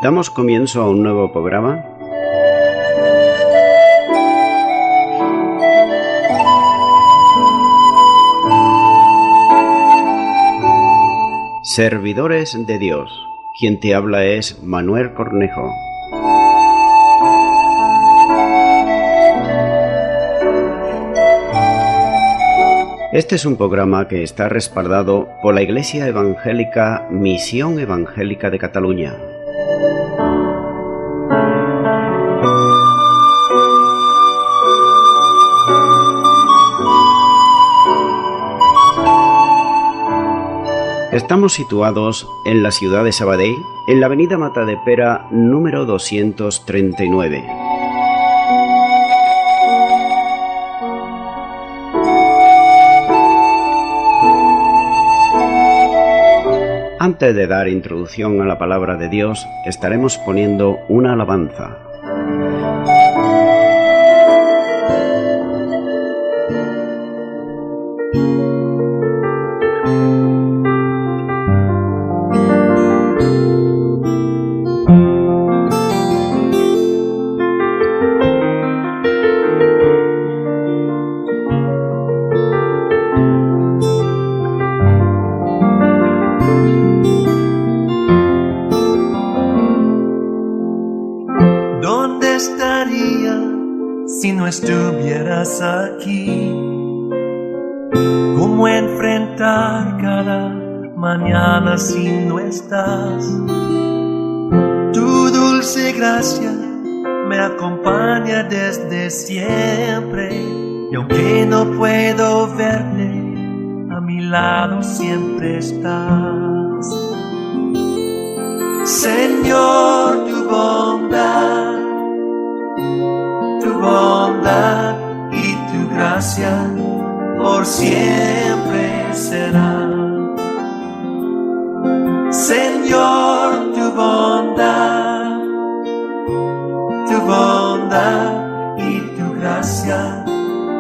Damos comienzo a un nuevo programa. Servidores de Dios. Quien te habla es Manuel Cornejo. Este es un programa que está respaldado por la Iglesia Evangélica Misión Evangélica de Cataluña. Estamos situados en la ciudad de Sabadell, en la avenida Matadepera número 239. Antes de dar introducción a la palabra de Dios, estaremos poniendo una alabanza. Si no estuvieras aquí, ¿cómo enfrentar cada mañana si no estás? Tu dulce gracia me acompaña desde siempre, y aunque no puedo verte, a mi lado siempre estás. Señor, tu bondad y tu gracia por siempre será. Señor, tu bondad y tu gracia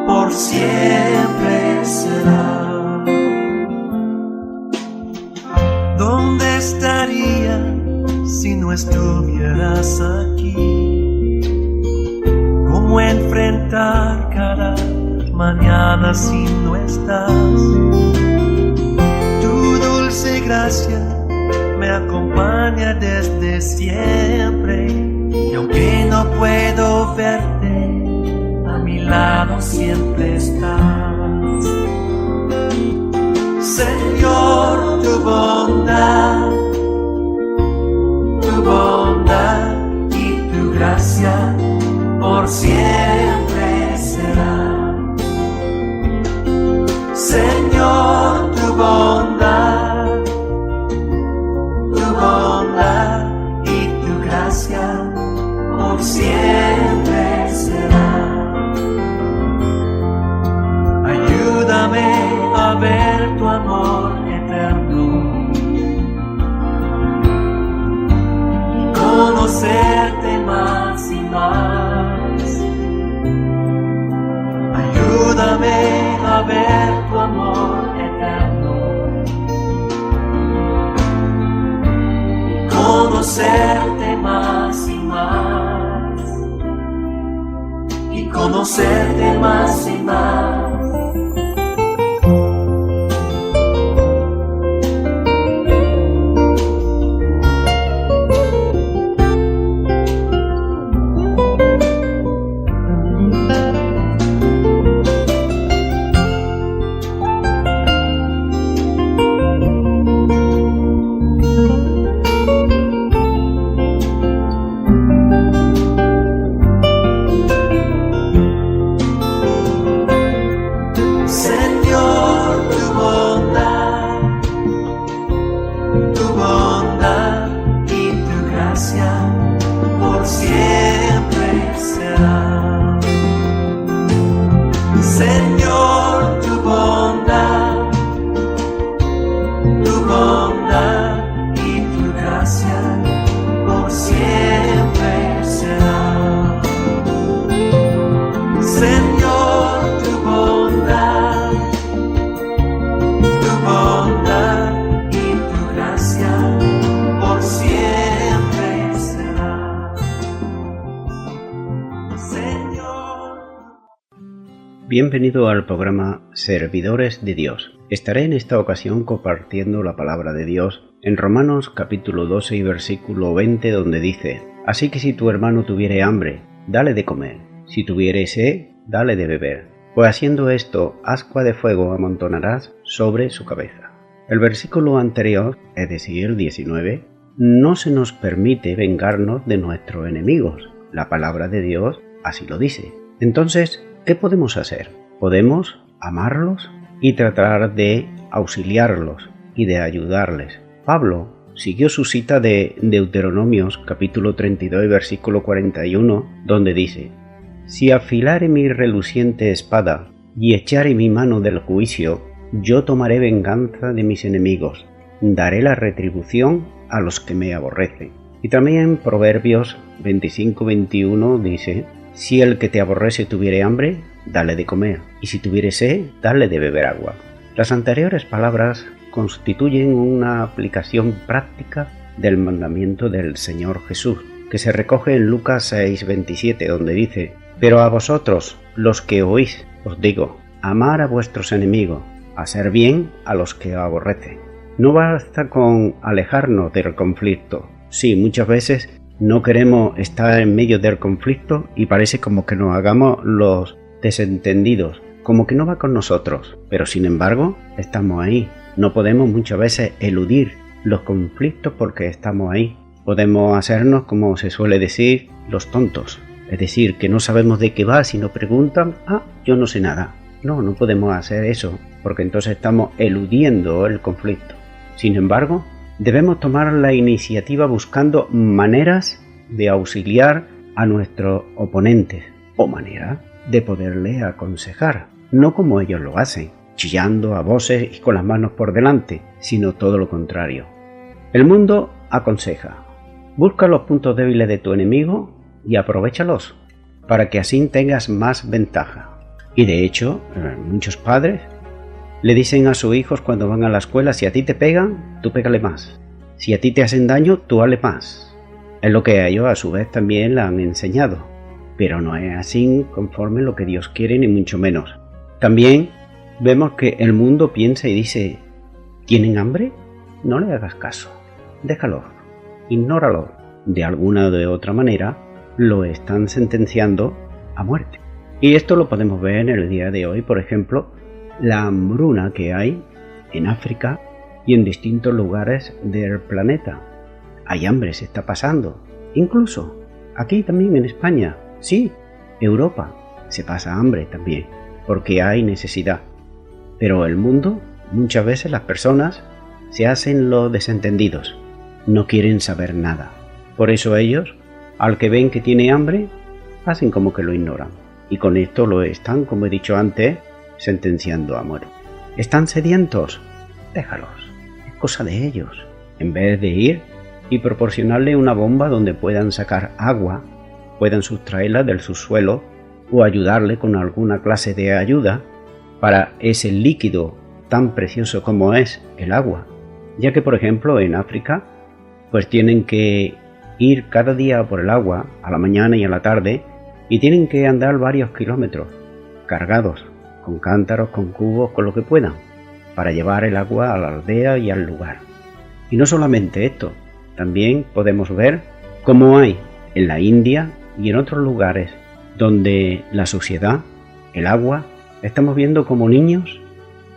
por siempre será. ¿Dónde estaría si no estuvieras aquí? ¿Cómo enfrentar cada mañana si no estás? Tu dulce gracia me acompaña desde siempre, y aunque no puedo verte, a mi lado siempre estás. Señor, tu bondad y tu gracia por siempre será. Señor, tu bondad y tu gracia por siempre será. Ayúdame a ver tu amor eterno y conocerte más y más. Ayúdame a ver tu amor eterno y conocerte más y más, y conocerte más y más. Bienvenido al programa Servidores de Dios. Estaré en esta ocasión compartiendo la palabra de Dios en Romanos capítulo 12 y versículo 20, donde dice: Así que si tu hermano tuviere hambre, dale de comer; si tuviere sed, dale de beber, pues haciendo esto, ascua de fuego amontonarás sobre su cabeza. El versículo anterior, es decir, el 19, no se nos permite vengarnos de nuestros enemigos. La palabra de Dios así lo dice. Entonces, ¿qué podemos hacer? Podemos amarlos y tratar de auxiliarlos y de ayudarles. Pablo siguió su cita de Deuteronomios capítulo 32 versículo 41, donde dice: Si afilare mi reluciente espada y echare mi mano del juicio, yo tomaré venganza de mis enemigos, daré la retribución a los que me aborrecen. Y también Proverbios 25-21 dice: Si el que te aborrece tuviere hambre, dale de comer, y si tuviere sed, dale de beber agua. Las anteriores palabras constituyen una aplicación práctica del mandamiento del Señor Jesús, que se recoge en Lucas 6:27, donde dice: Pero a vosotros, los que oís, os digo, amar a vuestros enemigos, hacer bien a los que os aborrecen. No basta con alejarnos del conflicto. Sí, muchas veces no queremos estar en medio del conflicto y parece como que nos hagamos los desentendidos, como que no va con nosotros, pero sin embargo estamos ahí. No podemos muchas veces eludir los conflictos porque estamos ahí. Podemos hacernos, como se suele decir, los tontos, es decir, que no sabemos de qué va. Si nos preguntan, yo no sé nada. No podemos hacer eso, porque entonces estamos eludiendo el conflicto. Sin embargo, debemos tomar la iniciativa buscando maneras de auxiliar a nuestros oponentes o maneras de poderles aconsejar, no como ellos lo hacen, chillando a voces y con las manos por delante, sino todo lo contrario. El mundo aconseja: busca los puntos débiles de tu enemigo y aprovéchalos, para que así tengas más ventaja. Y de hecho, muchos padres le dicen a sus hijos cuando van a la escuela: si a ti te pegan, tú pégale más; si a ti te hacen daño, tú hazle más. Es lo que a ellos a su vez también le han enseñado, pero no es así conforme lo que Dios quiere, ni mucho menos. También vemos que el mundo piensa y dice: ¿tienen hambre? No le hagas caso, déjalos, ignóralos. De alguna o de otra manera lo están sentenciando a muerte. Y esto lo podemos ver en el día de hoy, por ejemplo, la hambruna que hay en África y en distintos lugares del planeta. Hay hambre, se está pasando. Incluso aquí también en España, sí, Europa, se pasa hambre también, porque hay necesidad. Pero el mundo, muchas veces las personas se hacen los desentendidos, no quieren saber nada. Por eso ellos, al que ven que tiene hambre, hacen como que lo ignoran. Y con esto lo están, como he dicho antes, sentenciando a muerte. ¿Están sedientos? Déjalos, es cosa de ellos. En vez de ir y proporcionarle una bomba donde puedan sacar agua, puedan sustraerla del subsuelo o ayudarle con alguna clase de ayuda para ese líquido tan precioso como es el agua. Ya que, por ejemplo, en África, pues tienen que ir cada día por el agua, a la mañana y a la tarde, y tienen que andar varios kilómetros, cargados, con cántaros, con cubos, con lo que puedan, para llevar el agua a la aldea y al lugar. Y no solamente esto, también podemos ver cómo hay en la India y en otros lugares donde la suciedad, el agua, estamos viendo como niños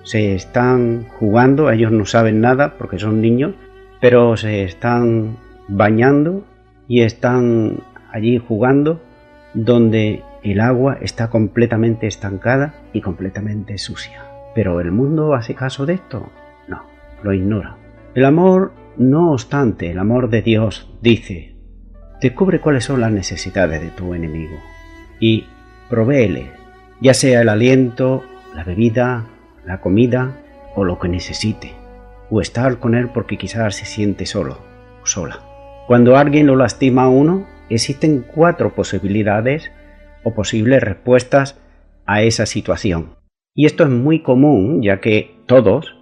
se están jugando. Ellos no saben nada porque son niños, pero se están bañando y están allí jugando, donde el agua está completamente estancada y completamente sucia. ¿Pero el mundo hace caso de esto? No, lo ignora. El amor, no obstante, el amor de Dios dice: descubre cuáles son las necesidades de tu enemigo y provéele, ya sea el aliento, la bebida, la comida o lo que necesite, o estar con él porque quizás se siente solo o sola. Cuando alguien lo lastima a uno, existen 4 posibilidades o posibles respuestas a esa situación. Y esto es muy común, ya que todos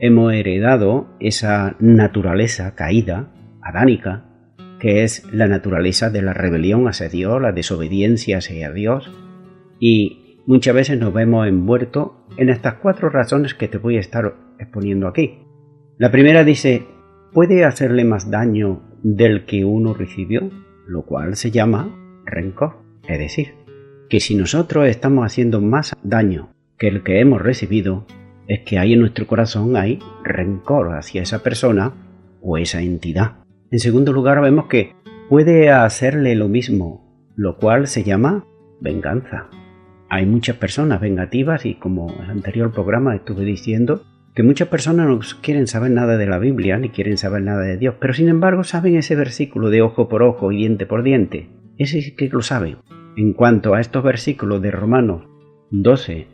hemos heredado esa naturaleza caída, adánica, que es la naturaleza de la rebelión hacia Dios, la desobediencia hacia Dios. Y muchas veces nos vemos envueltos en estas 4 razones que te voy a estar exponiendo aquí. La primera dice, puede hacerle más daño del que uno recibió, lo cual se llama rencor. Es decir, que si nosotros estamos haciendo más daño que el que hemos recibido, es que hay en nuestro corazón hay rencor hacia esa persona o esa entidad. En segundo lugar, vemos que puede hacerle lo mismo, lo cual se llama venganza. Hay muchas personas vengativas y, como en el anterior programa estuve diciendo, que muchas personas no quieren saber nada de la Biblia ni quieren saber nada de Dios, pero sin embargo saben ese versículo de ojo por ojo y diente por diente. Ese sí que lo saben. En cuanto a estos versículos de Romanos 12,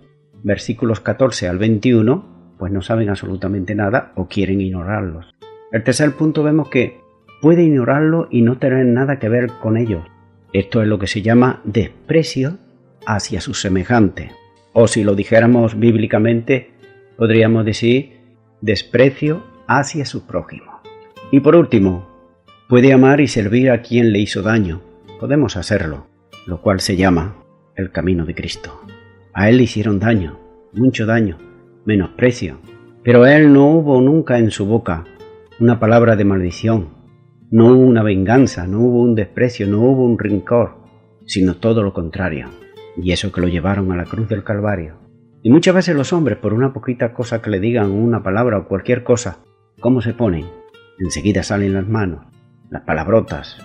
versículos 14 al 21, pues no saben absolutamente nada o quieren ignorarlos. El tercer punto vemos que puede ignorarlo y no tener nada que ver con ellos. Esto es lo que se llama desprecio hacia sus semejantes. O si lo dijéramos bíblicamente, podríamos decir desprecio hacia su prójimo. Y por último, puede amar y servir a quien le hizo daño. Podemos hacerlo, lo cual se llama el camino de Cristo. A él le hicieron daño, mucho daño, menosprecio, pero a él no hubo nunca en su boca una palabra de maldición, no hubo una venganza, no hubo un desprecio, no hubo un rencor, sino todo lo contrario. Y eso que lo llevaron a la cruz del Calvario. Y muchas veces los hombres, por una poquita cosa que le digan, una palabra o cualquier cosa, ¿cómo se ponen? Enseguida salen las manos, las palabrotas.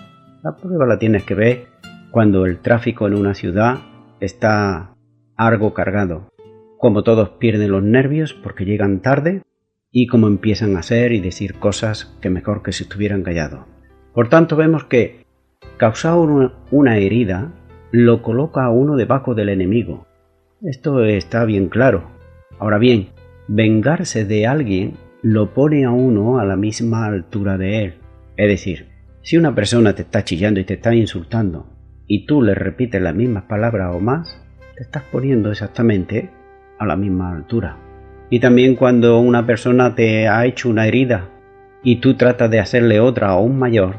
La prueba la tienes que ver cuando el tráfico en una ciudad está algo cargado. Como todos pierden los nervios porque llegan tarde y como empiezan a hacer y decir cosas que mejor que si estuvieran callados. Por tanto, vemos que causar una herida lo coloca a uno debajo del enemigo. Esto está bien claro. Ahora bien, vengarse de alguien lo pone a uno a la misma altura de él. Es decir, si una persona te está chillando y te está insultando y tú le repites las mismas palabras o más, te estás poniendo exactamente a la misma altura. Y también cuando una persona te ha hecho una herida y tú tratas de hacerle otra aún mayor,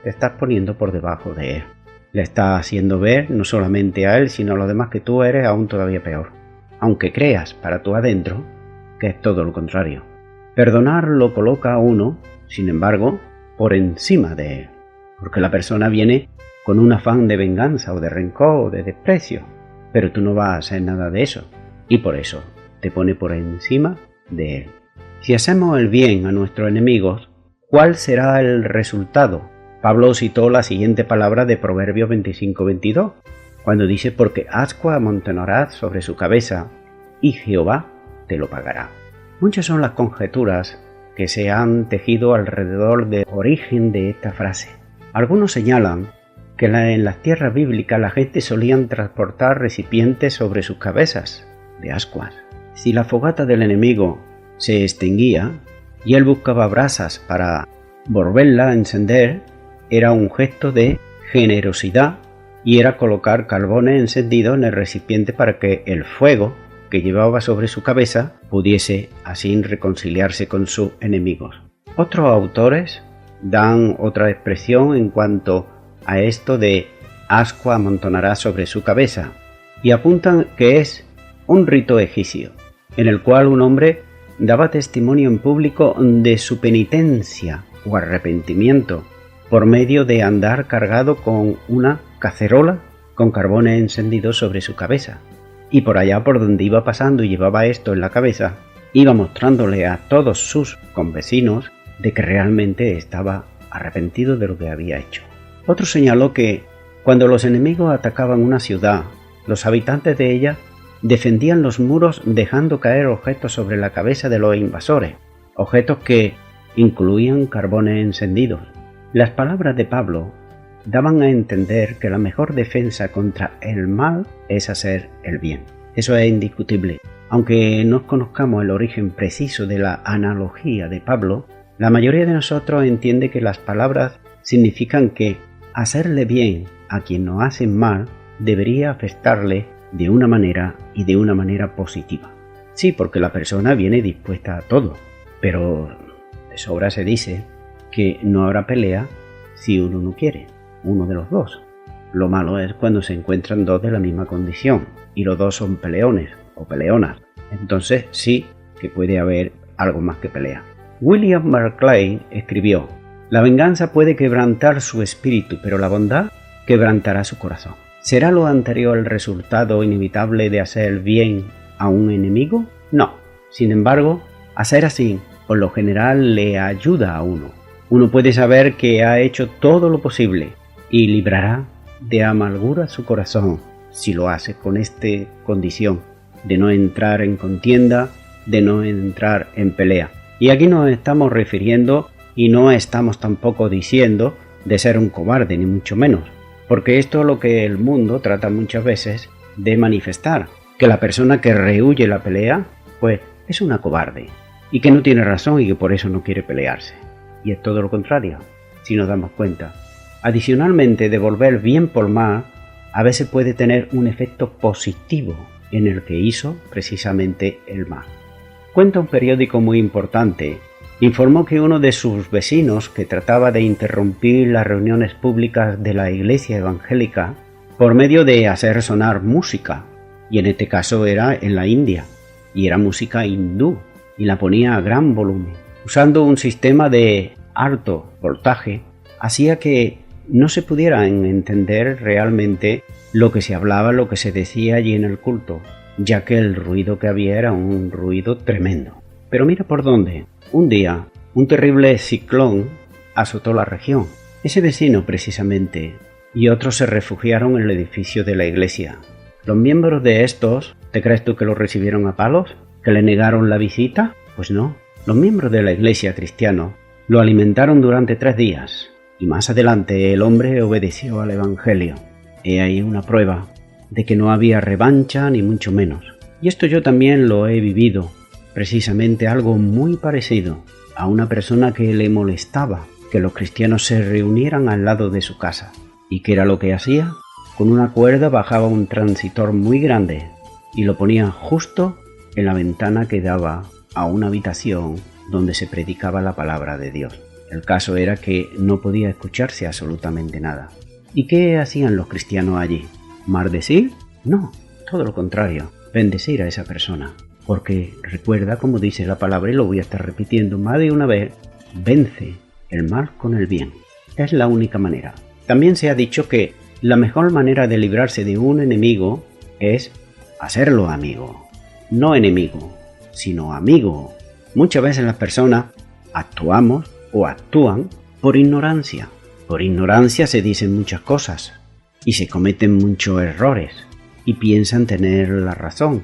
te estás poniendo por debajo de él. Le estás haciendo ver no solamente a él, sino a los demás que tú eres aún todavía peor. Aunque creas para tú adentro que es todo lo contrario. Perdonar lo coloca a uno, sin embargo, por encima de él. Porque la persona viene con un afán de venganza o de rencor o de desprecio. Pero tú no vas a hacer nada de eso. Y por eso te pone por encima de él. Si hacemos el bien a nuestros enemigos, ¿cuál será el resultado? Pablo citó la siguiente palabra de Proverbios 25:22, cuando dice, porque ascua amontonarás sobre su cabeza, y Jehová te lo pagará. Muchas son las conjeturas que se han tejido alrededor del origen de esta frase. Algunos señalan que en las tierras bíblicas la gente solían transportar recipientes sobre sus cabezas, de ascuas. Si la fogata del enemigo se extinguía y él buscaba brasas para volverla a encender, era un gesto de generosidad y era colocar carbones encendidos en el recipiente para que el fuego que llevaba sobre su cabeza pudiese así reconciliarse con sus enemigos. Otros autores dan otra expresión en cuanto a esto de ascua amontonará sobre su cabeza y apuntan que es un rito egipcio en el cual un hombre daba testimonio en público de su penitencia o arrepentimiento por medio de andar cargado con una cacerola con carbones encendidos sobre su cabeza. Y por allá por donde iba pasando y llevaba esto en la cabeza, iba mostrándole a todos sus convecinos de que realmente estaba arrepentido de lo que había hecho. Otro señaló que cuando los enemigos atacaban una ciudad, los habitantes de ella defendían los muros dejando caer objetos sobre la cabeza de los invasores, objetos que incluían carbones encendidos. Las palabras de Pablo daban a entender que la mejor defensa contra el mal es hacer el bien. Eso es indiscutible. Aunque no conozcamos el origen preciso de la analogía de Pablo, la mayoría de nosotros entiende que las palabras significan que hacerle bien a quien nos hace mal debería afectarle de una manera y de una manera positiva. Sí, porque la persona viene dispuesta a todo, pero de sobra se dice que no habrá pelea si uno no quiere, uno de los dos. Lo malo es cuando se encuentran dos de la misma condición y los dos son peleones o peleonas. Entonces sí que puede haber algo más que pelea. William Barclay escribió: la venganza puede quebrantar su espíritu, pero la bondad quebrantará su corazón. ¿Será lo anterior el resultado inevitable de hacer bien a un enemigo? No. Sin embargo, hacer así, por lo general, le ayuda a uno. Uno puede saber que ha hecho todo lo posible y librará de amargura su corazón si lo hace con esta condición de no entrar en contienda, de no entrar en pelea. Y aquí nos estamos refiriendo y no estamos tampoco diciendo de ser un cobarde, ni mucho menos, porque esto es lo que el mundo trata muchas veces de manifestar, que la persona que rehúye la pelea, pues es una cobarde, y que no tiene razón y que por eso no quiere pelearse. Y es todo lo contrario, si nos damos cuenta. Adicionalmente, devolver bien por mal a veces puede tener un efecto positivo en el que hizo precisamente el mal. Cuenta un periódico muy importante, informó que uno de sus vecinos, que trataba de interrumpir las reuniones públicas de la iglesia evangélica por medio de hacer sonar música, y en este caso era en la India, y era música hindú, y la ponía a gran volumen, usando un sistema de alto voltaje, hacía que no se pudiera entender realmente lo que se hablaba, lo que se decía allí en el culto, ya que el ruido que había era un ruido tremendo. Pero mira por dónde. Un día, un terrible ciclón azotó la región. Ese vecino precisamente y otros se refugiaron en el edificio de la iglesia. Los miembros de estos, ¿te crees tú que los recibieron a palos? ¿Que le negaron la visita? Pues no. Los miembros de la iglesia cristiana lo alimentaron durante 3 días y más adelante el hombre obedeció al evangelio. He ahí una prueba de que no había revancha ni mucho menos. Y esto yo también lo he vivido, precisamente algo muy parecido a una persona que le molestaba que los cristianos se reunieran al lado de su casa. ¿Y qué era lo que hacía? Con una cuerda bajaba un transistor muy grande y lo ponía justo en la ventana que daba a una habitación donde se predicaba la palabra de Dios. El caso era que no podía escucharse absolutamente nada. ¿Y qué hacían los cristianos allí? ¿Maldecir? No, todo lo contrario, bendecir a esa persona. Porque recuerda, como dice la palabra, y lo voy a estar repitiendo más de una vez, vence el mal con el bien. Es la única manera. También se ha dicho que la mejor manera de librarse de un enemigo es hacerlo amigo. No enemigo, sino amigo. Muchas veces las personas actuamos o actúan por ignorancia. Por ignorancia se dicen muchas cosas y se cometen muchos errores y piensan tener la razón.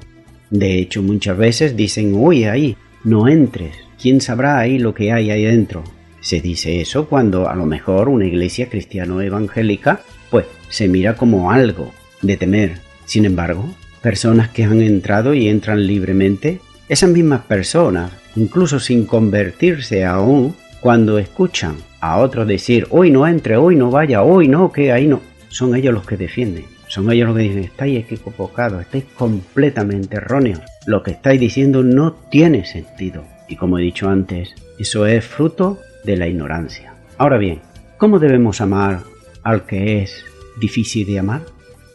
De hecho, muchas veces dicen: uy, ahí, no entres, ¿quién sabrá ahí lo que hay ahí dentro? Se dice eso cuando a lo mejor una iglesia cristiano evangélica pues se mira como algo de temer. Sin embargo, personas que han entrado y entran libremente, esas mismas personas, incluso sin convertirse aún, cuando escuchan a otros decir: hoy no entre, hoy no vaya, hoy no, que ahí no, son ellos los que defienden. Son ellos los que dicen: estáis equivocados, estáis completamente erróneos. Lo que estáis diciendo no tiene sentido. Y como he dicho antes, eso es fruto de la ignorancia. Ahora bien, ¿cómo debemos amar al que es difícil de amar?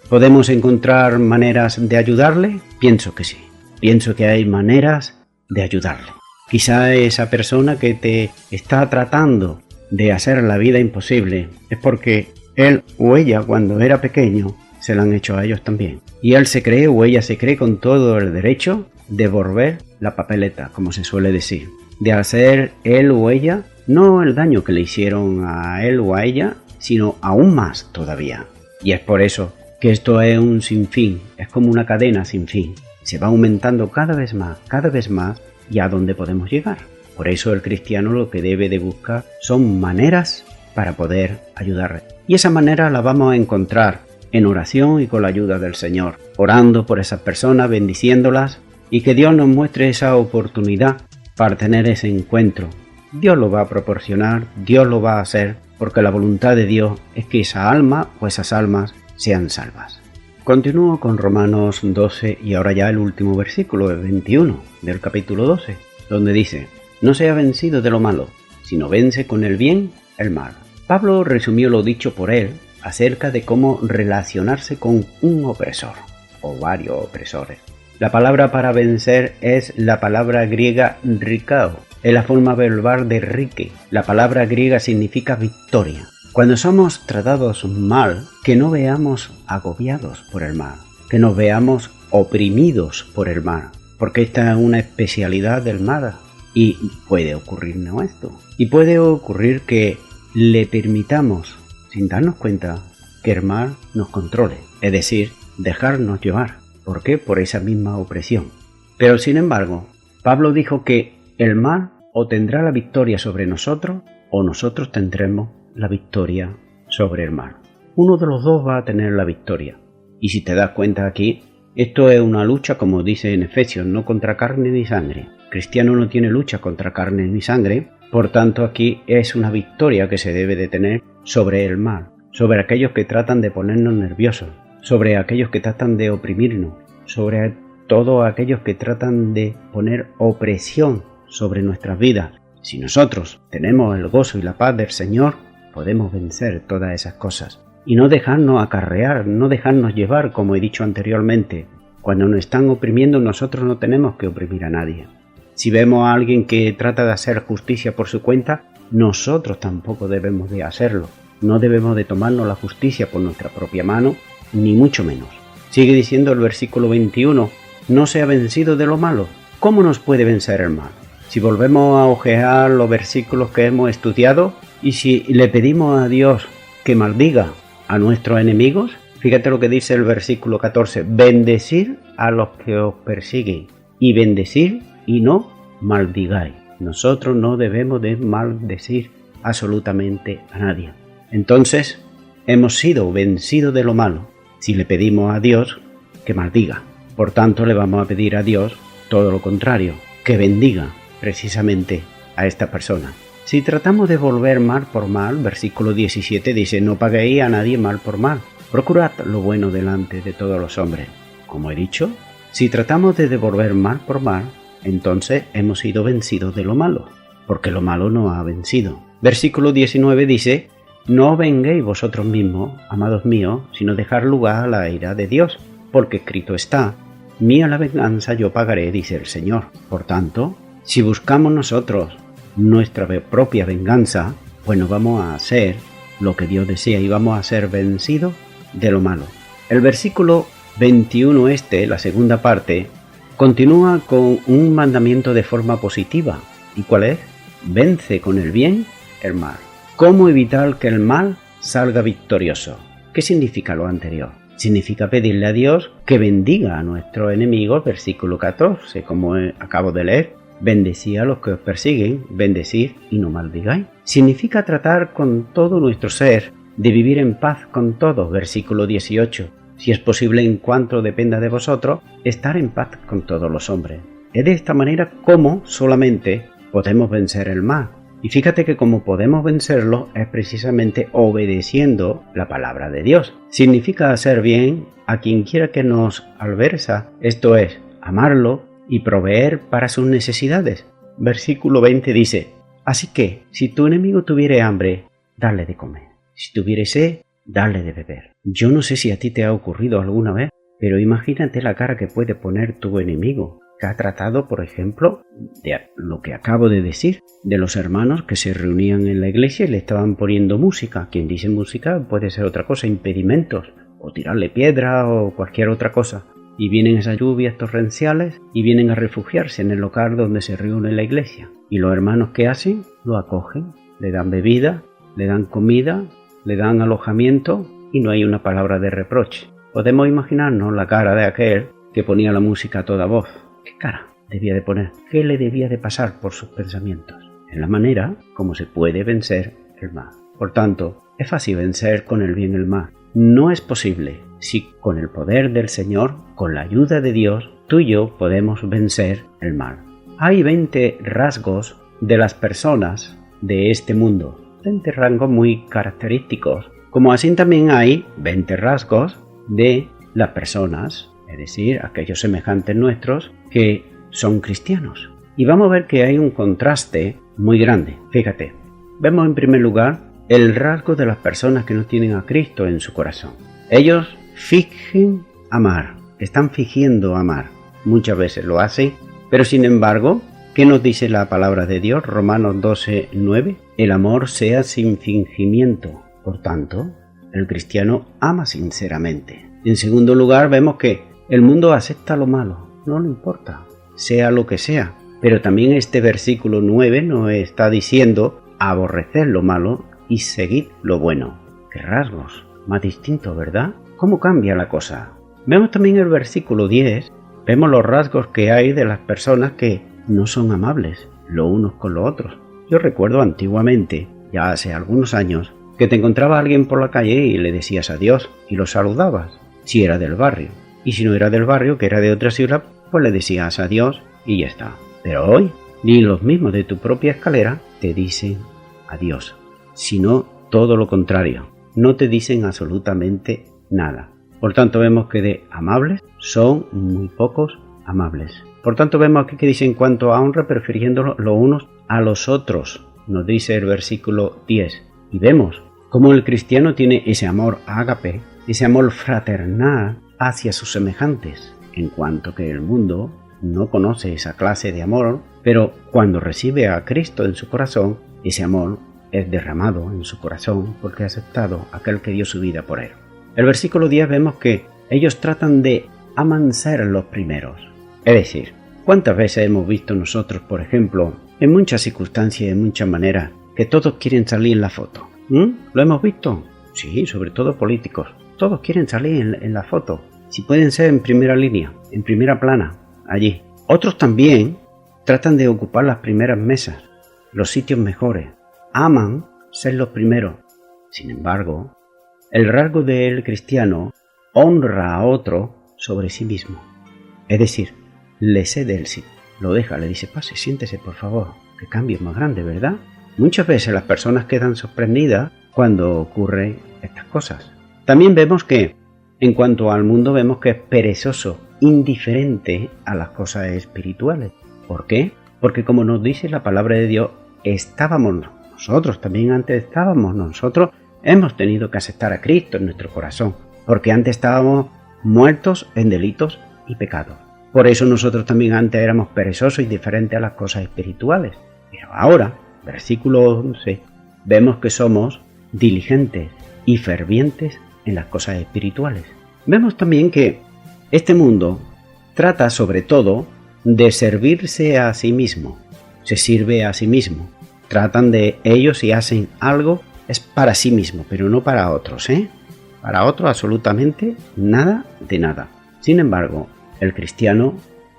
¿Podemos encontrar maneras de ayudarle? Pienso que sí. Pienso que hay maneras de ayudarle. Quizá esa persona que te está tratando de hacer la vida imposible es porque él o ella, cuando era pequeño, se la han hecho a ellos también. Y él se cree o ella se cree con todo el derecho de volver la papeleta, como se suele decir. De hacer él o ella no el daño que le hicieron a él o a ella, sino aún más todavía. Y es por eso que esto es un sinfín, es como una cadena sin fin. Se va aumentando cada vez más, y a dónde podemos llegar. Por eso el cristiano lo que debe de buscar son maneras para poder ayudarle. Y esa manera la vamos a encontrar en oración y con la ayuda del Señor, orando por esas personas, bendiciéndolas, y que Dios nos muestre esa oportunidad para tener ese encuentro. Dios lo va a proporcionar, Dios lo va a hacer, porque la voluntad de Dios es que esa alma o esas almas sean salvas. Continúo con Romanos 12 y ahora ya el último versículo, el 21 del capítulo 12, donde dice: no sea vencido de lo malo, sino vence con el bien el mal. Pablo resumió lo dicho por él acerca de cómo relacionarse con un opresor o varios opresores. La palabra para vencer es la palabra griega rikao, es la forma verbal de rike. La palabra griega significa victoria. Cuando somos tratados mal, que no veamos agobiados por el mal, que nos veamos oprimidos por el mal, porque esta es una especialidad del mal y puede ocurrirnos esto. Y puede ocurrir que le permitamos, sin darnos cuenta, que el mal nos controle, es decir, dejarnos llevar. ¿Por qué? Por esa misma opresión. Pero sin embargo, Pablo dijo que el mal o tendrá la victoria sobre nosotros o nosotros tendremos la victoria sobre el mal. Uno de los dos va a tener la victoria. Y si te das cuenta aquí, esto es una lucha, como dice en Efesios, no contra carne ni sangre. Cristiano no tiene lucha contra carne ni sangre, por tanto aquí es una victoria que se debe de tener sobre el mal, sobre aquellos que tratan de ponernos nerviosos, sobre aquellos que tratan de oprimirnos, sobre todos aquellos que tratan de poner opresión sobre nuestras vidas. Si nosotros tenemos el gozo y la paz del Señor, podemos vencer todas esas cosas y no dejarnos acarrear, no dejarnos llevar, como he dicho anteriormente. Cuando nos están oprimiendo, nosotros no tenemos que oprimir a nadie. Si vemos a alguien que trata de hacer justicia por su cuenta, nosotros tampoco debemos de hacerlo. No debemos de tomarnos la justicia por nuestra propia mano, ni mucho menos. Sigue diciendo el versículo 21, no sea vencido de lo malo. ¿Cómo nos puede vencer el mal? Si volvemos a ojear los versículos que hemos estudiado y si le pedimos a Dios que maldiga a nuestros enemigos, fíjate lo que dice el versículo 14, bendecir a los que os persiguen y bendecir y no maldigáis. Nosotros no debemos de maldecir absolutamente a nadie. Entonces, hemos sido vencidos de lo malo si le pedimos a Dios que maldiga. Por tanto, le vamos a pedir a Dios todo lo contrario, que bendiga precisamente a esta persona. Si tratamos de devolver mal por mal, versículo 17 dice, no paguéis a nadie mal por mal, procurad lo bueno delante de todos los hombres. Como he dicho, si tratamos de devolver mal por mal, entonces hemos sido vencidos de lo malo, porque lo malo nos ha vencido. Versículo 19 dice, no venguéis vosotros mismos, amados míos, sino dejar lugar a la ira de Dios, porque escrito está, mía la venganza yo pagaré, dice el Señor. Por tanto, si buscamos nosotros nuestra propia venganza, pues no vamos a hacer lo que Dios desea y vamos a ser vencidos de lo malo. El versículo 21 la segunda parte, continúa con un mandamiento de forma positiva. ¿Y cuál es? Vence con el bien el mal. ¿Cómo evitar que el mal salga victorioso? ¿Qué significa lo anterior? Significa pedirle a Dios que bendiga a nuestros enemigos, versículo 14, como acabo de leer. Bendecid a los que os persiguen, bendecid y no maldigáis. Significa tratar con todo nuestro ser, de vivir en paz con todos, versículo 18. Si es posible, en cuanto dependa de vosotros, estar en paz con todos los hombres. Es de esta manera como solamente podemos vencer el mal. Y fíjate que como podemos vencerlo es precisamente obedeciendo la palabra de Dios. Significa hacer bien a quien quiera que nos alversa, esto es, amarlo y proveer para sus necesidades. Versículo 20 dice, así que, si tu enemigo tuviere hambre, dale de comer. Si tuviere sed, dale de beber. Yo no sé si a ti te ha ocurrido alguna vez, pero imagínate la cara que puede poner tu enemigo, que ha tratado, por ejemplo, de lo que acabo de decir, de los hermanos que se reunían en la iglesia y le estaban poniendo música. Quien dice música puede ser otra cosa, impedimentos, o tirarle piedra o cualquier otra cosa. Y vienen esas lluvias torrenciales y vienen a refugiarse en el local donde se reúne la iglesia. Y los hermanos que hacen, lo acogen, le dan bebida, le dan comida, le dan alojamiento y no hay una palabra de reproche. Podemos imaginarnos la cara de aquel que ponía la música a toda voz. ¿Qué cara debía de poner? ¿Qué le debía de pasar por sus pensamientos? Es la manera como se puede vencer el mal. Por tanto, es fácil vencer con el bien el mal. No es posible si con el poder del Señor, con la ayuda de Dios, tú y yo podemos vencer el mal. Hay 20 rasgos de las personas de este mundo, 20 rasgos muy característicos, como así también hay 20 rasgos de las personas, es decir, aquellos semejantes nuestros que son cristianos. Y vamos a ver que hay un contraste muy grande. Fíjate, vemos en primer lugar el rasgo de las personas que no tienen a Cristo en su corazón. Ellos fingen amar, están fingiendo amar. Muchas veces lo hacen, pero sin embargo, ¿qué nos dice la palabra de Dios? Romanos 12:9. El amor sea sin fingimiento. Por tanto, el cristiano ama sinceramente. En segundo lugar, vemos que el mundo acepta lo malo, no le importa, sea lo que sea. Pero también este versículo 9 nos está diciendo aborrecer lo malo y seguid lo bueno. ¡Qué rasgos! Más distintos, ¿verdad? ¿Cómo cambia la cosa? Vemos también el versículo 10, vemos los rasgos que hay de las personas que no son amables los unos con los otros. Yo recuerdo antiguamente, ya hace algunos años, que te encontraba alguien por la calle y le decías adiós y lo saludabas, si era del barrio. Y si no era del barrio, que era de otra ciudad, pues le decías adiós y ya está. Pero hoy, ni los mismos de tu propia escalera te dicen adiós, sino todo lo contrario, no te dicen absolutamente nada. Por tanto, vemos que de amables son muy pocos amables. Por tanto, vemos aquí que dice en cuanto a honra, prefiriendo los unos a los otros, nos dice el versículo 10. Y vemos cómo el cristiano tiene ese amor ágape, ese amor fraternal hacia sus semejantes, en cuanto que el mundo no conoce esa clase de amor, pero cuando recibe a Cristo en su corazón, ese amor es derramado en su corazón porque ha aceptado a aquel que dio su vida por él. El versículo 10 vemos que ellos tratan de amansar los primeros. Es decir, ¿cuántas veces hemos visto nosotros, por ejemplo, en muchas circunstancias y en muchas maneras, que todos quieren salir en la foto? ¿Lo hemos visto? Sí, sobre todo políticos. Todos quieren salir en la foto. Si pueden ser en primera línea, en primera plana, allí. Otros también tratan de ocupar las primeras mesas, los sitios mejores. Aman ser los primeros. Sin embargo, el rasgo del cristiano honra a otro sobre sí mismo. Es decir, le cede el sitio, lo deja, le dice, pase, siéntese por favor. Qué cambio más grande, ¿verdad? Muchas veces las personas quedan sorprendidas cuando ocurren estas cosas. También vemos que, en cuanto al mundo, vemos que es perezoso, indiferente a las cosas espirituales. ¿Por qué? Porque como nos dice la palabra de Dios, estábamos nosotros, también antes estábamos nosotros, hemos tenido que aceptar a Cristo en nuestro corazón, porque antes estábamos muertos en delitos y pecados. Por eso nosotros también antes éramos perezosos y diferentes a las cosas espirituales. Pero ahora, versículo 11, vemos que somos diligentes y fervientes en las cosas espirituales. Vemos también que este mundo trata sobre todo de servirse a sí mismo, se sirve a sí mismo. Tratan de ellos y hacen algo, es para sí mismo, pero no para otros, Para otros absolutamente nada de nada. Sin embargo, el cristiano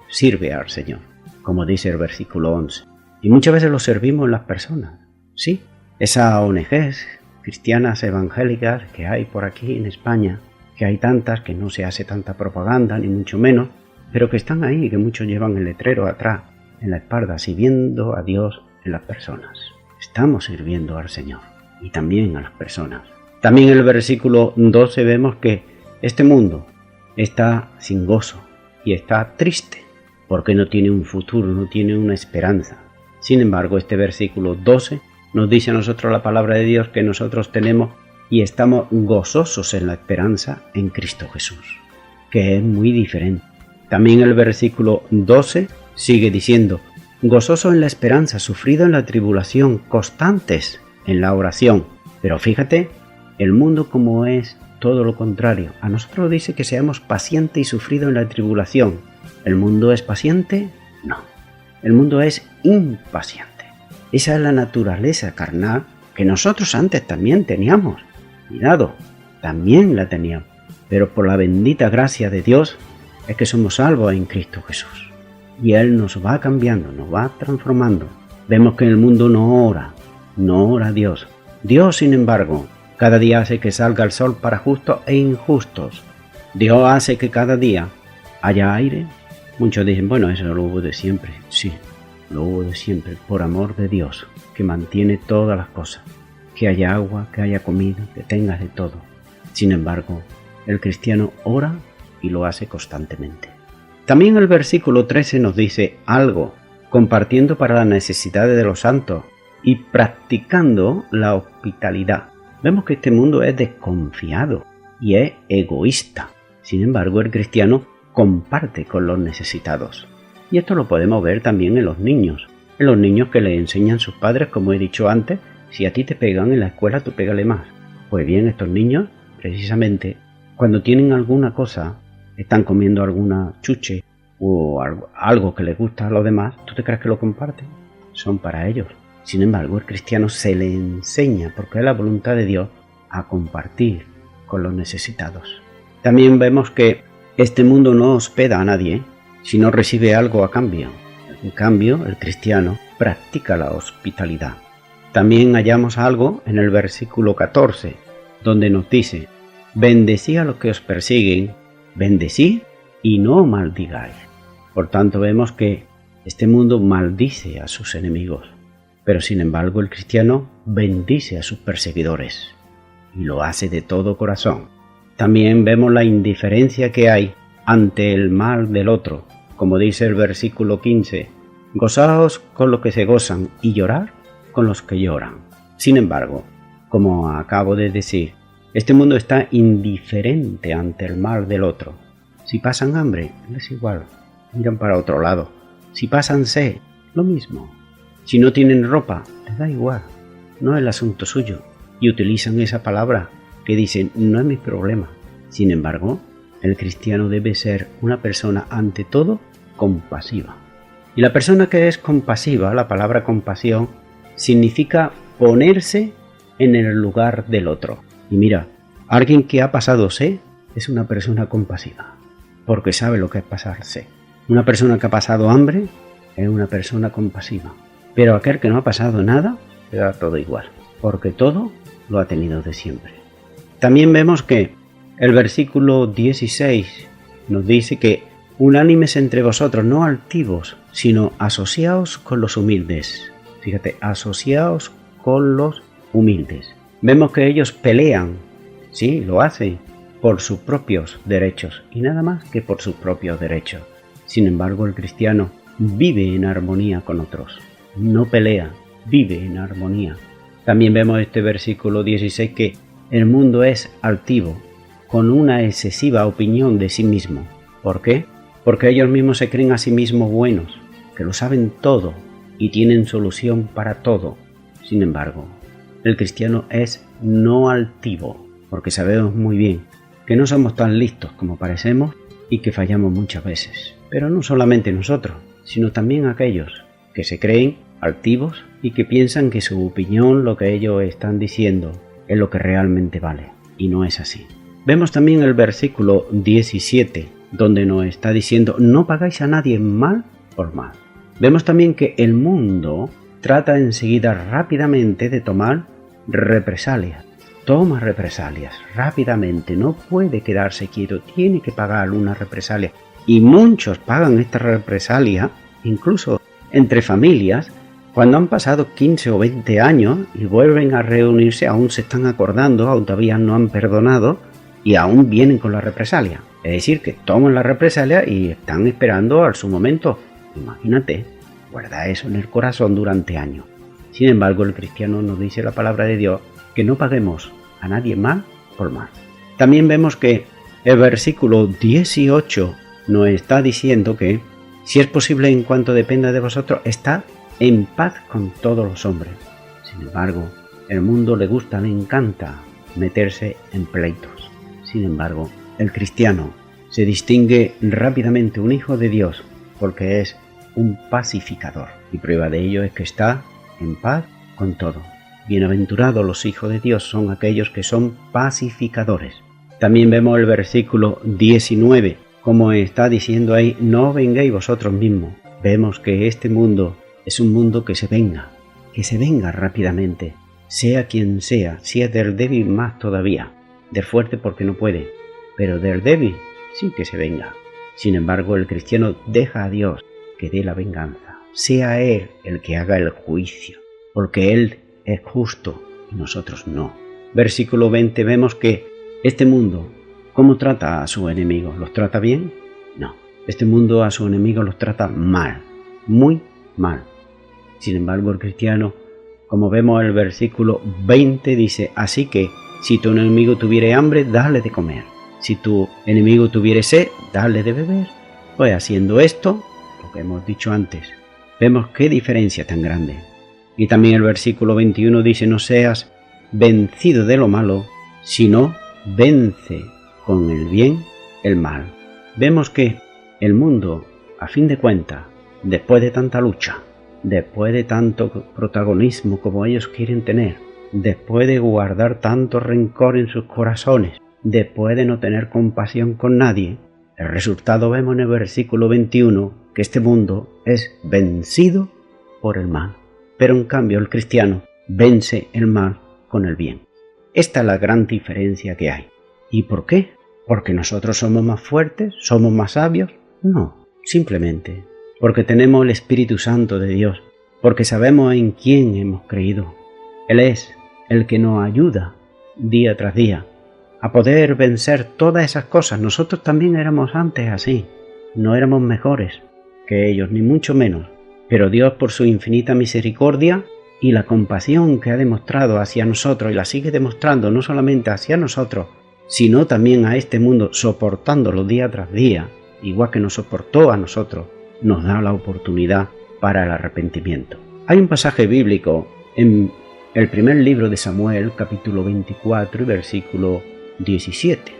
sirve al Señor, como dice el versículo 11. Y muchas veces lo servimos en las personas, sí. Esas ONGs cristianas evangélicas que hay por aquí en España, que hay tantas, que no se hace tanta propaganda, ni mucho menos, pero que están ahí, que muchos llevan el letrero atrás, en la espalda, sirviendo a Dios en las personas. Estamos sirviendo al Señor y también a las personas. También en el versículo 12 vemos que este mundo está sin gozo y está triste porque no tiene un futuro, no tiene una esperanza. Sin embargo, este versículo 12 nos dice a nosotros la palabra de Dios que nosotros tenemos y estamos gozosos en la esperanza en Cristo Jesús, que es muy diferente. También el versículo 12 sigue diciendo, gozosos en la esperanza, sufridos en la tribulación, constantes en la oración. Pero fíjate, el mundo como es todo lo contrario. A nosotros dice que seamos pacientes y sufridos en la tribulación. ¿El mundo es paciente? No. El mundo es impaciente. Esa es la naturaleza carnal que nosotros antes también teníamos. Cuidado, también la teníamos. Pero por la bendita gracia de Dios es que somos salvos en Cristo Jesús. Y Él nos va cambiando, nos va transformando. Vemos que en el mundo no ora a Dios. Dios, sin embargo, cada día hace que salga el sol para justos e injustos. Dios hace que cada día haya aire. Muchos dicen, bueno, eso lo hubo de siempre. Sí, lo hubo de siempre, por amor de Dios, que mantiene todas las cosas. Que haya agua, que haya comida, que tengas de todo. Sin embargo, el cristiano ora y lo hace constantemente. También el versículo 13 nos dice algo, compartiendo para las necesidades de los santos. y practicando la hospitalidad. Vemos que este mundo es desconfiado y es egoísta. Sin embargo, el cristiano comparte con los necesitados. Y esto lo podemos ver también en los niños. En los niños que le enseñan sus padres, como he dicho antes, si a ti te pegan en la escuela, tú pégale más. Pues bien, estos niños, precisamente, cuando tienen alguna cosa, están comiendo alguna chuche o algo que les gusta a los demás, ¿tú te crees que lo comparten? Son para ellos. Sin embargo, el cristiano se le enseña, porque es la voluntad de Dios, a compartir con los necesitados. También vemos que este mundo no hospeda a nadie si no recibe algo a cambio. En cambio, el cristiano practica la hospitalidad. También hallamos algo en el versículo 14, donde nos dice: bendecid a los que os persiguen, bendecid y no maldigáis. Por tanto, vemos que este mundo maldice a sus enemigos, pero sin embargo el cristiano bendice a sus perseguidores y lo hace de todo corazón. También vemos la indiferencia que hay ante el mal del otro, como dice el versículo 15: gozaos con los que se gozan y llorad con los que lloran. Sin embargo, como acabo de decir, este mundo está indiferente ante el mal del otro. Si pasan hambre, les es igual, miran para otro lado. Si pasan sed, lo mismo. Si no tienen ropa, les da igual, no es el asunto suyo. Y utilizan esa palabra que dicen: no es mi problema. Sin embargo, el cristiano debe ser una persona ante todo compasiva. Y la persona que es compasiva, la palabra compasión, significa ponerse en el lugar del otro. Y mira, alguien que ha pasado sed es una persona compasiva, porque sabe lo que es pasar sed. Una persona que ha pasado hambre es una persona compasiva. Pero aquel que no ha pasado nada, le da todo igual, porque todo lo ha tenido de siempre. También vemos que el versículo 16 nos dice que unánimes entre vosotros, no altivos, sino asociaos con los humildes. Fíjate, asociaos con los humildes. Vemos que ellos pelean, sí, lo hacen, por sus propios derechos y nada más que por sus propios derechos. Sin embargo, el cristiano vive en armonía con otros. No pelea, vive en armonía. También vemos este versículo 16 que el mundo es altivo, con una excesiva opinión de sí mismo. ¿Por qué? Porque ellos mismos se creen a sí mismos buenos, que lo saben todo y tienen solución para todo. Sin embargo, el cristiano es no altivo, porque sabemos muy bien que no somos tan listos como parecemos y que fallamos muchas veces. Pero no solamente nosotros, sino también aquellos que se creen altivos y que piensan que su opinión, lo que ellos están diciendo, es lo que realmente vale, y no es así. Vemos también el versículo 17, donde nos está diciendo: no pagáis a nadie mal por mal. Vemos también que el mundo trata enseguida rápidamente de tomar represalias. Toma represalias rápidamente, no puede quedarse quieto, tiene que pagar una represalia. Y muchos pagan esta represalia, incluso entre familias, cuando han pasado 15 o 20 años y vuelven a reunirse, aún se están acordando, aún todavía no han perdonado y aún vienen con la represalia. Es decir, que toman la represalia y están esperando a su momento. Imagínate, guarda eso en el corazón durante años. Sin embargo, el cristiano nos dice la palabra de Dios que no paguemos a nadie mal por mal. También vemos que el versículo 18 nos está diciendo que, si es posible en cuanto dependa de vosotros, estad en paz con todos los hombres. Sin embargo, el mundo le encanta meterse en pleitos. Sin embargo, el cristiano se distingue rápidamente un hijo de Dios porque es un pacificador. Y prueba de ello es que está en paz con todo. Bienaventurados los hijos de Dios son aquellos que son pacificadores. También vemos el versículo 19, como está diciendo ahí: no vengáis vosotros mismos. Vemos que este mundo es un mundo que se venga rápidamente, sea quien sea, si es del débil más todavía, del fuerte porque no puede, pero del débil sí que se venga. Sin embargo, el cristiano deja a Dios que dé la venganza, sea Él el que haga el juicio, porque Él es justo y nosotros no. Versículo 20 vemos que este mundo, ¿cómo trata a sus enemigos? ¿Los trata bien? No. Este mundo a sus enemigos los trata mal, muy mal. Sin embargo, el cristiano, Como vemos el versículo 20 dice, así que si tu enemigo tuviere hambre, dale de comer. Si tu enemigo tuviere sed, dale de beber. Pues haciendo esto, lo que hemos dicho antes, vemos qué diferencia tan grande. Y también el versículo 21 dice, no seas vencido de lo malo, sino vence con el bien el mal. Vemos que el mundo, a fin de cuentas, después de tanta lucha, después de tanto protagonismo como ellos quieren tener, después de guardar tanto rencor en sus corazones, después de no tener compasión con nadie, el resultado vemos en el versículo 21 que este mundo es vencido por el mal. Pero en cambio el cristiano vence el mal con el bien. Esta es la gran diferencia que hay. ¿Y por qué? ¿Porque nosotros somos más fuertes? ¿Somos más sabios? No, simplemente porque tenemos el Espíritu Santo de Dios, porque sabemos en quién hemos creído. Él es el que nos ayuda día tras día a poder vencer todas esas cosas. Nosotros también éramos antes así, no éramos mejores que ellos, ni mucho menos, pero Dios por su infinita misericordia y la compasión que ha demostrado hacia nosotros y la sigue demostrando no solamente hacia nosotros, sino también a este mundo, soportándolo día tras día, igual que nos soportó a nosotros, nos da la oportunidad para el arrepentimiento. Hay un pasaje bíblico en el primer libro de Samuel, capítulo 24 y versículo 17.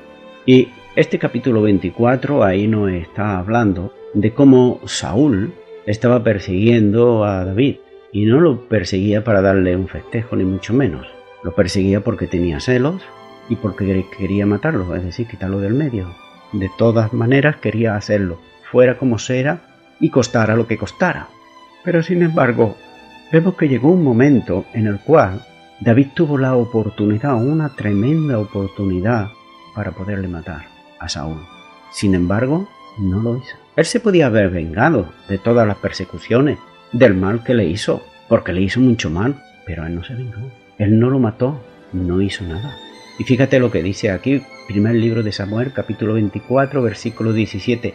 Y este capítulo 24 ahí nos está hablando de cómo Saúl estaba persiguiendo a David. Y no lo perseguía para darle un festejo, ni mucho menos. Lo perseguía porque tenía celos y porque quería matarlo, es decir, quitarlo del medio. De todas maneras quería hacerlo, fuera como sea y costara lo que costara. Pero sin embargo, vemos que llegó un momento en el cual David tuvo la oportunidad, una tremenda oportunidad, para poderle matar a Saúl. Sin embargo, no lo hizo. Él se podía haber vengado de todas las persecuciones, del mal que le hizo, porque le hizo mucho mal, pero él no se vengó. Él no lo mató, no hizo nada. Y fíjate lo que dice aquí, primer libro de Samuel, capítulo 24, versículo 17.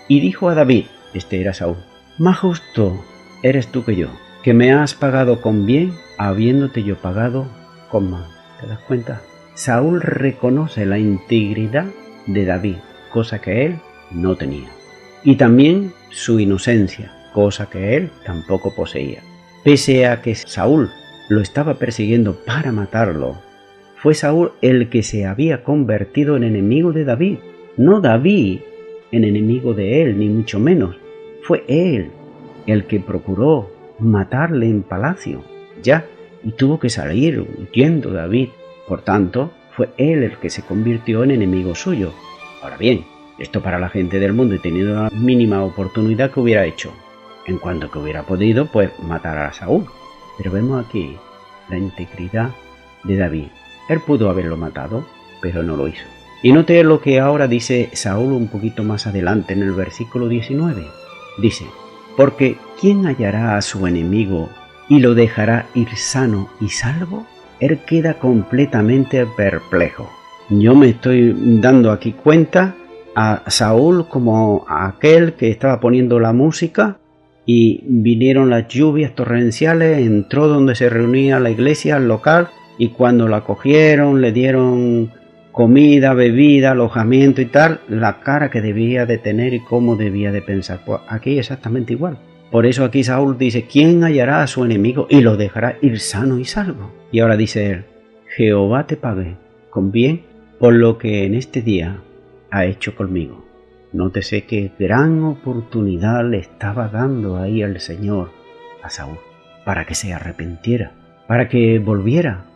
Y dijo a David, este era Saúl, más justo eres tú que yo, que me has pagado con bien, habiéndote yo pagado con mal. ¿Te das cuenta? Saúl reconoce la integridad de David, cosa que él no tenía. Y también su inocencia, cosa que él tampoco poseía. Pese a que Saúl lo estaba persiguiendo para matarlo, fue Saúl el que se había convertido en enemigo de David. No David en enemigo de él, ni mucho menos. Fue él el que procuró matarle en palacio, ya, y tuvo que salir huyendo David. Por tanto, fue él el que se convirtió en enemigo suyo. Ahora bien, esto para la gente del mundo y teniendo la mínima oportunidad que hubiera hecho, en cuanto que hubiera podido, pues matar a Saúl. Pero vemos aquí la integridad de David. Él pudo haberlo matado, pero no lo hizo. Y note lo que ahora dice Saúl un poquito más adelante en el versículo 19. Dice, porque ¿quién hallará a su enemigo y lo dejará ir sano y salvo? Él queda completamente perplejo. Yo me estoy dando aquí cuenta a Saúl como a aquel que estaba poniendo la música y vinieron las lluvias torrenciales, entró donde se reunía la iglesia, el local, y cuando la cogieron, le dieron comida, bebida, alojamiento y tal, la cara que debía de tener y cómo debía de pensar. Pues aquí exactamente igual. Por eso aquí Saúl dice, ¿quién hallará a su enemigo y lo dejará ir sano y salvo? Y ahora dice él, Jehová te pague con bien por lo que en este día ha hecho conmigo. Nótese qué gran oportunidad le estaba dando ahí el Señor a Saúl, para que se arrepintiera, para que volviera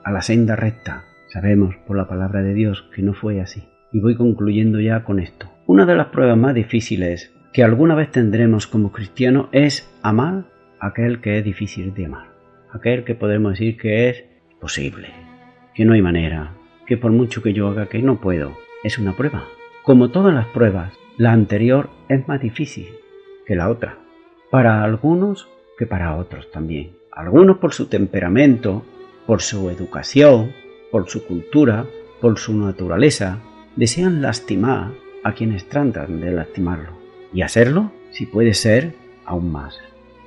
a la senda recta. Sabemos por la palabra de Dios que no fue así. Y voy concluyendo ya con esto. Una de las pruebas más difíciles que alguna vez tendremos como cristianos es amar a aquel que es difícil de amar. Aquel que podemos decir que es posible, que no hay manera, que por mucho que yo haga que no puedo. Es una prueba. Como todas las pruebas, la anterior es más difícil que la otra. Para algunos que para otros también. Algunos por su temperamento, por su educación, por su cultura, por su naturaleza, desean lastimar a quienes tratan de lastimarlo. Y hacerlo, si puede ser, aún más.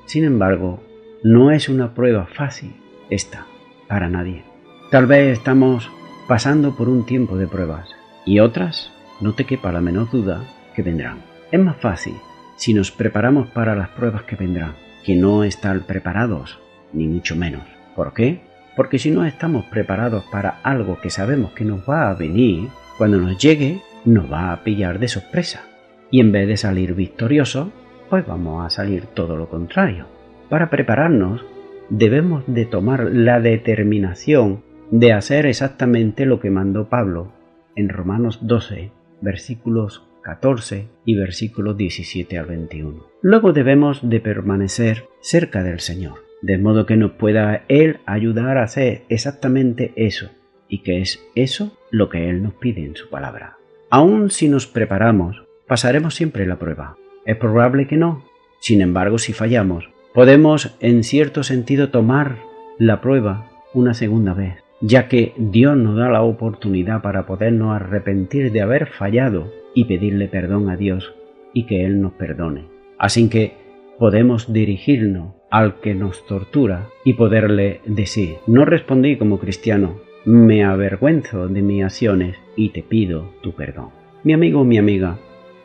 Sin embargo, no es una prueba fácil esta, para nadie. Tal vez estamos pasando por un tiempo de pruebas y otras, no te quepa la menor duda, que vendrán. Es más fácil si nos preparamos para las pruebas que vendrán, que no estar preparados, ni mucho menos. ¿Por qué? Porque si no estamos preparados para algo que sabemos que nos va a venir, cuando nos llegue, nos va a pillar de sorpresa. Y en vez de salir victoriosos, pues vamos a salir todo lo contrario. Para prepararnos, debemos de tomar la determinación de hacer exactamente lo que mandó Pablo en Romanos 12, versículos 14 y versículos 17 al 21. Luego debemos de permanecer cerca del Señor, de modo que nos pueda Él ayudar a hacer exactamente eso, y que es eso lo que Él nos pide en su palabra. Aun si nos preparamos, pasaremos siempre la prueba. Es probable que no. Sin embargo, si fallamos, podemos en cierto sentido tomar la prueba una segunda vez, ya que Dios nos da la oportunidad para podernos arrepentir de haber fallado y pedirle perdón a Dios y que Él nos perdone. Así que podemos dirigirnos al que nos tortura y poderle decir: no respondí como cristiano, me avergüenzo de mis acciones y te pido tu perdón. Mi amigo, mi amiga,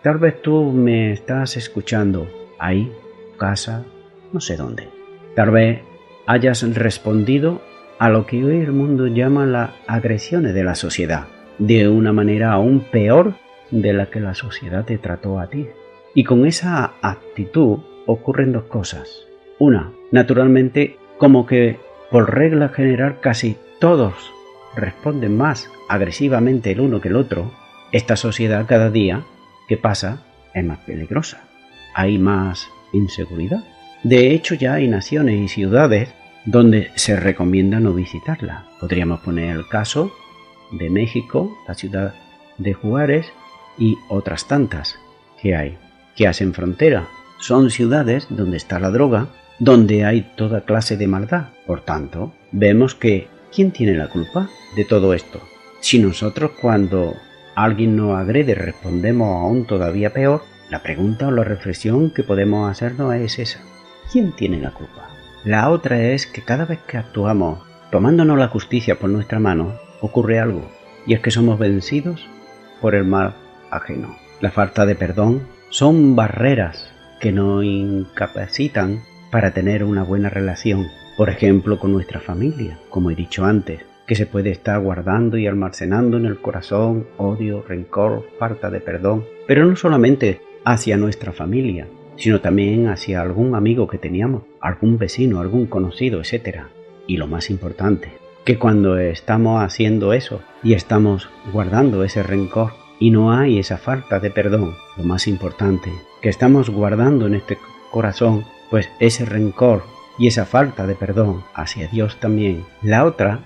tal vez tú me estás escuchando ahí, casa, no sé dónde. Tal vez hayas respondido a lo que hoy el mundo llama las agresiones de la sociedad, de una manera aún peor de la que la sociedad te trató a ti. Y con esa actitud ocurren dos cosas. Una, naturalmente, como que por regla general casi todos responden más agresivamente el uno que el otro. Esta sociedad cada día que pasa es más peligrosa. Hay más inseguridad. De hecho, ya hay naciones y ciudades donde se recomienda no visitarla. Podríamos poner el caso de México, la ciudad de Juárez y otras tantas que hay, que hacen frontera. Son ciudades donde está la droga, donde hay toda clase de maldad. Por tanto, vemos que ¿quién tiene la culpa de todo esto? Si nosotros cuando alguien nos agrede respondemos aún todavía peor, la pregunta o la reflexión que podemos hacernos es esa: ¿quién tiene la culpa? La otra es que cada vez que actuamos tomándonos la justicia por nuestra mano, ocurre algo, y es que somos vencidos por el mal ajeno. La falta de perdón son barreras que nos incapacitan para tener una buena relación, por ejemplo con nuestra familia, como he dicho antes, que se puede estar guardando y almacenando en el corazón odio, rencor, falta de perdón, pero no solamente hacia nuestra familia, sino también hacia algún amigo que teníamos, algún vecino, algún conocido, etc. Y lo más importante, que cuando estamos haciendo eso y estamos guardando ese rencor y no hay esa falta de perdón, lo más importante, que estamos guardando en este corazón, pues ese rencor y esa falta de perdón hacia Dios también. La otra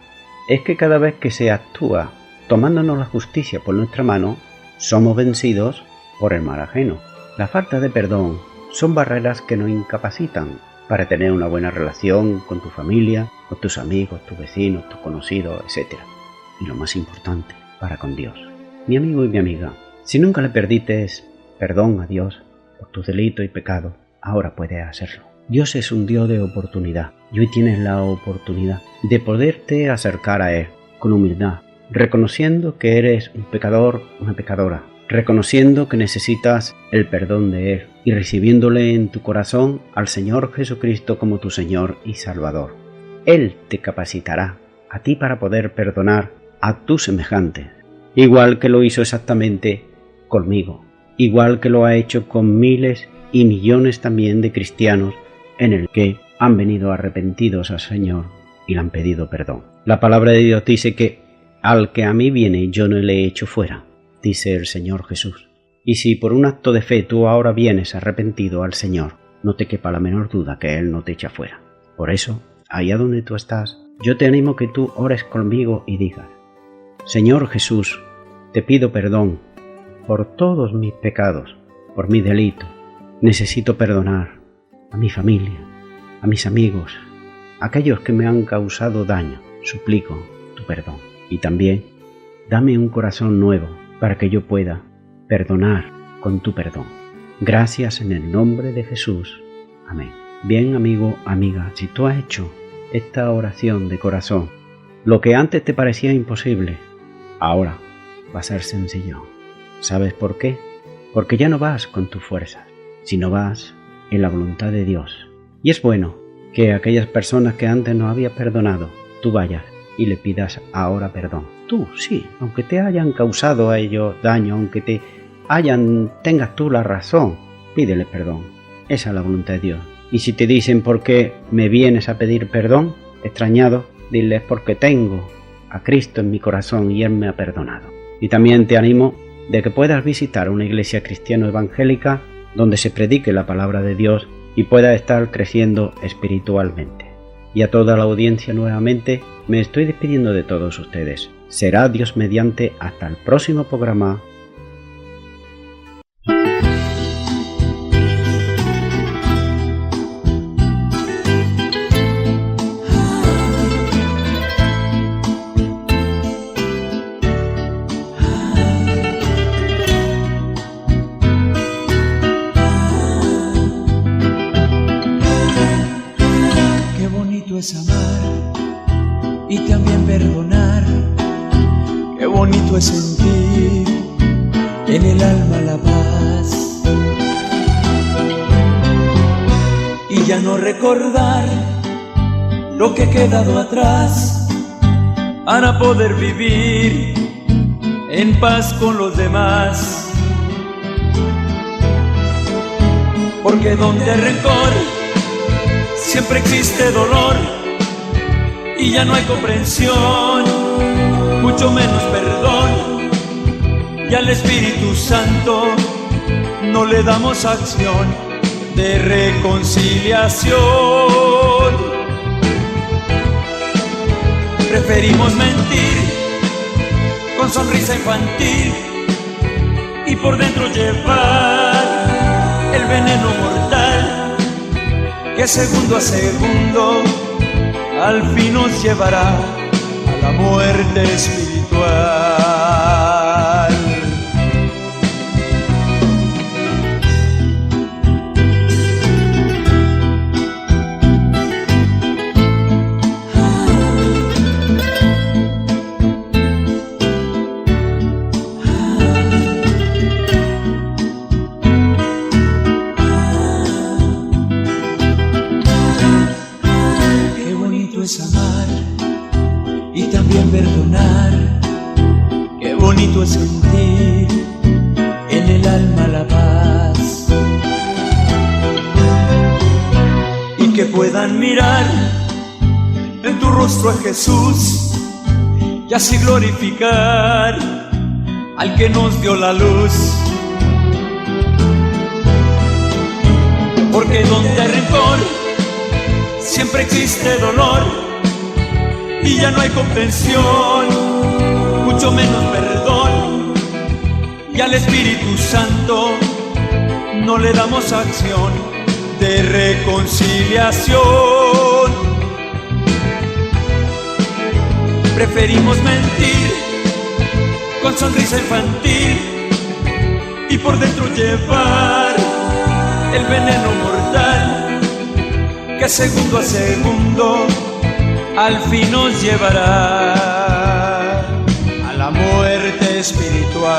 es que cada vez que se actúa tomándonos la justicia por nuestra mano, somos vencidos por el mal ajeno. La falta de perdón son barreras que nos incapacitan para tener una buena relación con tu familia, con tus amigos, tus vecinos, tus conocidos, etc. Y lo más importante, para con Dios. Mi amigo y mi amiga, si nunca le perdiste perdón a Dios por tus delitos y pecados, ahora puedes hacerlo. Dios es un Dios de oportunidad y hoy tienes la oportunidad de poderte acercar a Él con humildad, reconociendo que eres un pecador, una pecadora, reconociendo que necesitas el perdón de Él y recibiéndole en tu corazón al Señor Jesucristo como tu Señor y Salvador. Él te capacitará a ti para poder perdonar a tus semejantes, igual que lo hizo exactamente conmigo, igual que lo ha hecho con miles y millones también de cristianos en el que han venido arrepentidos al Señor y le han pedido perdón. La palabra de Dios dice que al que a mí viene yo no le he hecho fuera, dice el Señor Jesús. Y si por un acto de fe tú ahora vienes arrepentido al Señor, no te quepa la menor duda que Él no te echa fuera. Por eso, allá donde tú estás, yo te animo que tú ores conmigo y digas: Señor Jesús, te pido perdón por todos mis pecados, por mis delitos. Necesito perdonar a mi familia, a mis amigos, a aquellos que me han causado daño. Suplico tu perdón. Y también, dame un corazón nuevo para que yo pueda perdonar con tu perdón. Gracias en el nombre de Jesús. Amén. Bien, amigo, amiga, si tú has hecho esta oración de corazón. Lo que antes te parecía imposible, ahora va a ser sencillo. ¿Sabes por qué? Porque ya no vas con tus fuerzas, sino vas en la voluntad de Dios. Y es bueno que aquellas personas que antes no habías perdonado, tú vayas y le pidas ahora perdón. Tú, sí, aunque te hayan causado a ellos daño, aunque tengas tú la razón, pídele perdón. Esa es la voluntad de Dios. Y si te dicen ¿por qué me vienes a pedir perdón? Extrañado, diles porque tengo a Cristo en mi corazón y Él me ha perdonado. Y también te animo de que puedas visitar una iglesia cristiana evangélica donde se predique la palabra de Dios y puedas estar creciendo espiritualmente. Y a toda la audiencia nuevamente me estoy despidiendo de todos ustedes. Será Dios mediante hasta el próximo programa. Es amar y también perdonar. Qué bonito es sentir en el alma la paz y ya no recordar lo que ha quedado atrás para poder vivir en paz con los demás. Porque donde hay rencor siempre existe dolor y ya no hay comprensión, mucho menos perdón. Y al Espíritu Santo no le damos acción de reconciliación. Preferimos mentir con sonrisa infantil y por dentro llevar el veneno mortal que segundo a segundo al fin nos llevará a la muerte espiritual. Es amar y también perdonar. Qué bonito es sentir en el alma la paz y que puedan mirar en tu rostro a Jesús y así glorificar al que nos dio la luz. Porque donde hay rencor siempre existe dolor y ya no hay comprensión, mucho menos perdón. Y al Espíritu Santo no le damos acción de reconciliación. Preferimos mentir con sonrisa infantil y por dentro llevar el veneno mortal que segundo a segundo al fin nos llevará a la muerte espiritual.